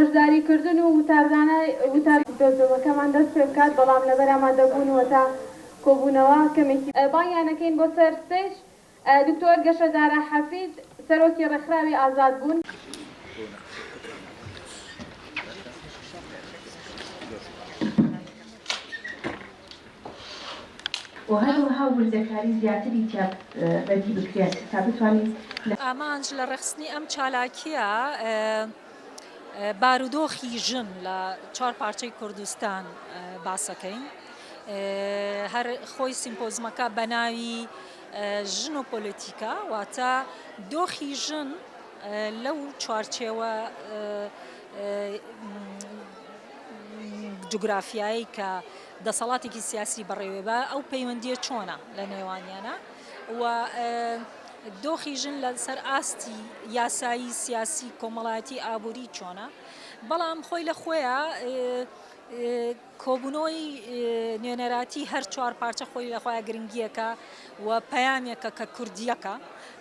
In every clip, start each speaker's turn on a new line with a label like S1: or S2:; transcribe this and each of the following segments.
S1: بەشداریکردن و وتاردۆزەوەکەمان دەست پێ بکات بەڵام لەبەرامان دەبوونەوە تا کۆبوونەوە کەمێکی بانیانەکەین بۆ سەر ستێج دکتۆر گەشەدارە حەفیز سەرۆکی ڕێکخراوی ئازاد بوون.
S2: وهروەها وردەکاری زیاتری تیا بەدی بکرێت تا بتوانین
S3: ئامانج لە ڕێخستنی ئەم چالاکیە بارودۆخی ژن لە 4 پارچەی کوردستان باسەکەین. هەر خۆی سیمپۆزمەکە بە ناوی ژن و پۆلیتیکا واتە دۆخی ژن لەو چوارچێوە جوگرافیایی کە دەسەڵاتێکی سیاسی بەڕێوێبە ئەو پەیوەندیە چۆنە لە نێوانیانە و دۆخی ژن لەسەر ئاستی یاسایی سیاسی کۆمەڵایەتی ئابووری چۆنە بەڵام خۆی لە خۆیە کۆبوونەوەی نوێنەراتی هەر 4 پارچە خۆی لە خۆیان گرنگیەکە و پەیامێکە کە کوردیەکە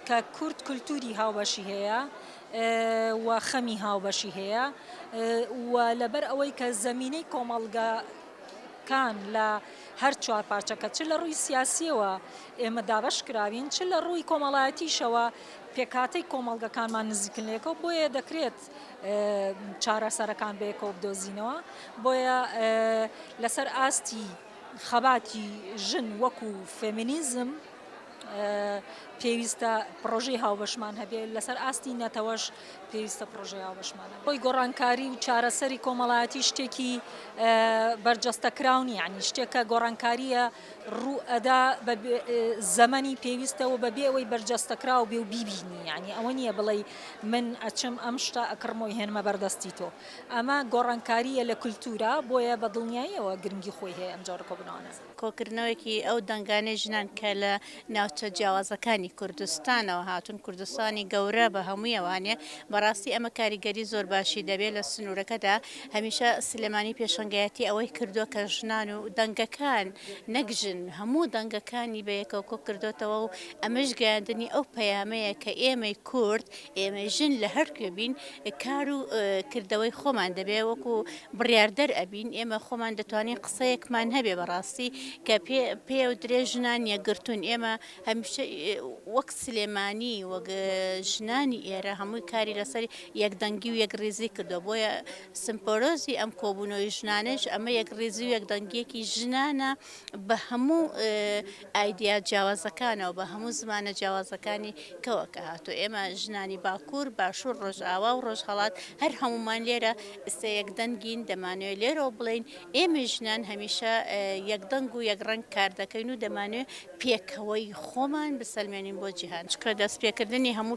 S3: کە کورد کولتوری هاوبەشی هەیە و خەمی هاوبەشی هەیە و لەبەر ئەوەی کە زەمینەی کۆمەڵگەکان لە هەر 4 پارچەکە چ لە ڕووی سیاسیەوە ئێمە دابەش کراوین چ لە ڕووی کۆمەڵایەتیشەوە پێکاتەی کۆمەڵگەکانمان نزیکن لێکەوە بۆیە دەکرێت چارەسەرەکان بەیەکەوە بدۆزینەوە بۆیە لەسەر ئاستی خەباتی ژن وەکو فێمینیزم پێویستە پرۆژەی هاوبەشمان هەبێت لەسەر ئاستی نەتەوەش پێویستە پرۆژەی هاوبەشمانە بۆی گۆڕانکاری و چارەسەری کۆمەڵایەتی شتێکی بەرجەستەکراونی یعنی شتێکە گۆڕانکاریە ڕوو ئەدا زەمەنی پێویستەوە بەبێ ئەوەی بەرجەستەکرا و بێ و بیبینی یعنی ئەوە نییە بڵێ من ئەچم ئەم شتە ئەکڕمەوەی هێنمە بەردەستی تۆ ئەمە گۆڕانکاریە لە کولتورە بۆیە بە دڵنیاییەوە گرنگی خۆی هەیە ئەم جۆرە کۆبوونەوانە
S4: کۆکردنەوەکی ئەو دەنگانەی ژنان کە لە ناوچە جیاوازەکانی کوردستانەوە هاتون کوردستانی گەورە بە هەموویەوانێ بەڕاستی ئەمە کاریگەری زۆر باشی دەبێت لە سنوورەکەدا هەمیشە سلێمانی پێشەنگایەتی ئەوەی کردووە کە ژنان و دەنگەکان نەگژن هەموو دەنگەکانی بەیەکەوە کۆ کردوتەوە و ئەمەش گەیاندنی ئەو پەیامەیە کە ئێمەی کورد ئێمە ژن لە هەرکوێ بین کار و کردەوەی خۆمان دەبێت وەکو بڕیاردەر ئەبین ئێمە خۆمان دەتوانین قسەیەکمان هەبێ بەڕاستی کە پێ و درێ ژنان یەکگرتوون ئێمە هەمیشە وەک سلێمانی وەک ژنانی ئێرە هەمووی کاری لەسەری یەکدەنگی و یەکڕێزی کردو بۆیە سمپۆرۆزی ئەم کۆبوونەوەی ژنانش ئەمە یەکڕێزی و یەکدەنگیەکی ژنانە بە هەموو ئایدیا جیاوازەکانەوە بە هەموو زمانە جیاوازەکانی کەوەکە هاتو ئێمە ژنانی باکوور باشوور ڕۆژئاوا و ڕۆژهەڵات هەر هەمومان لێرە ئێستا یەکدەنگین دەمانوێت لێرەوە بڵین ئێمە ژنان هەمیشە یەکدەنگ و یەکڕەنگ کار دەکەین و دەمانوێت پێکەوەی خۆمان بسەلمێنین بۆ جیهان چکە دەستپێکردنی هەموو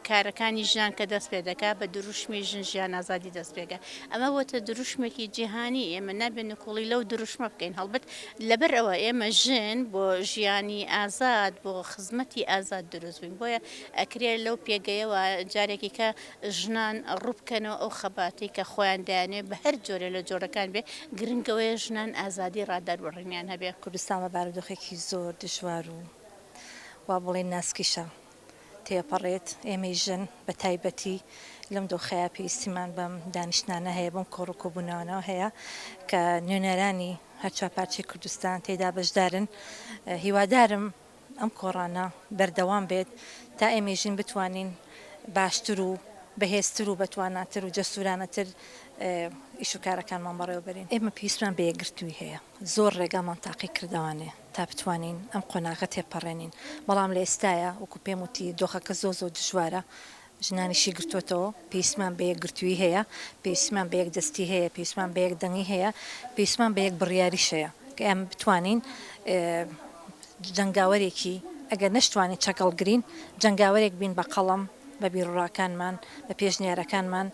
S4: کارەکانی ژنان کە دەست پێ دەکات بە دروشمی ژن ژیان ئازادی دەست پێکە ئەمە بۆتە دروشمێکی جیهانی ئێمە نابێت نکوڵی لەو دروشمە بکەین هەڵبەت لەبەر ئەوە ئێمە ژن بۆ ژیانی ئازاد بۆ خزمەتی ئازاد دروست بووین بۆیە ئەکرێت لەو پێگەیەوە جارێکی کە ژنان ڕووبکەنەوە ئەو خەباتی کە خۆیان دایانێت بە هەر جۆرە لە جۆرەکان بێ گرنگەوەی ژنان ئازادی ڕادار بڕینیان هەبێت
S5: کوردستان بە بارودۆخێکی زۆر دژوار و وا بڵێن ناسکیشە تێپەڕێت ئێمەی ژن بە تایبەتی لەم دۆخەیە پێویستیمان بەم دانیشتانە هەیە بەم کۆڕ و کۆبوونەوەنەوە هەیە کە نوێنەرانی هەر 4 پارچەی کوردستان تێدا بەشدارن هیوادارم ئەم کۆڕانە بەردەوام بێت تا ئێمەی ژن بتوانین باشتر و بەهێزتر و بەتواناتر و جەسوورانەتر ئیش و کارەکانمان بەڕێوە بەرین ئێمە پێویستمان بە یەکگرتووی هەیە زۆر ڕێگامان تاقی کردوانێ تا بتوانین ئەم قۆناغە تێپەڕێنین بەڵام لە ئێستایە وەکو پێم وتی دۆخەکە زۆر دژوارە ژنانیشی گرتووەتەوە پێویستمان بە یەکگرتووی هەیە پێویستمان بە یەکدەستی هەیە پێویستمان بە یەکدەنگی هەیە پێویستمان بە یەک بڕیاریش هەیە کە ئێمە بتوانین جەنگاوەرێکی ئەگەر نەشتوانین چەکەڵگرین جەنگاوەرێک بین بە قەڵەم بە بیرڕاکانمان بە پێشنیارەکانمان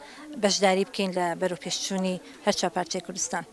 S5: بەشداری بکەین لە بەرەو پێشچوونی هەر 4 پارچەی کوردستان